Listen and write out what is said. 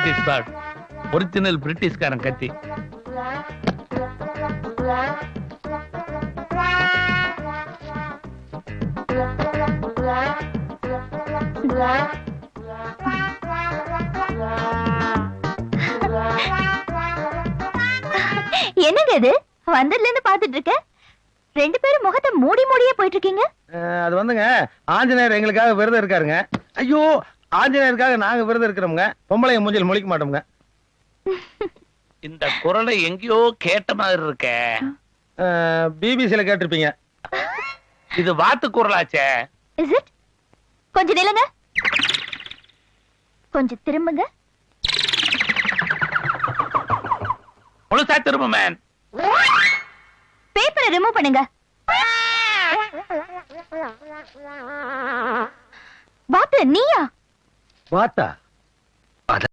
British ஸ்வாட், original பிரிட்டிஷ்காரன் கத்தி. என்னங்க இது? வந்ததுல இருந்து பாத்துட்டு இருக்க. ரெண்டு பேரும் முகத்தை மூடி மூடியே போயிட்டு இருக்கீங்க. அது வந்துங்க, ஆஞ்சநேயர் எங்களுக்காக விரதம் இருக்காருங்க. ஐயோ, ஆஞ்சநேயருக்காக நாங்க விரதம் இருக்கிறோம்ங்க. பொம்பளை மூஞ்சில் முழிக்க மாட்டோம்ங்க. இந்த குரலை எங்கேயோ கேட்ட மாதிரி இருக்க. பிபிசில கேட்டிருப்பீங்க. இது வாத்து குரலாச்சே. Is it? கொஞ்சம் நில்லுங்க, கொஞ்சம் திரும்புங்க. முழுசா திரும்ப மேன். பேப்பரை ரிமூவ் பண்ணுங்க. வாத்து நீயா? வாத்தா?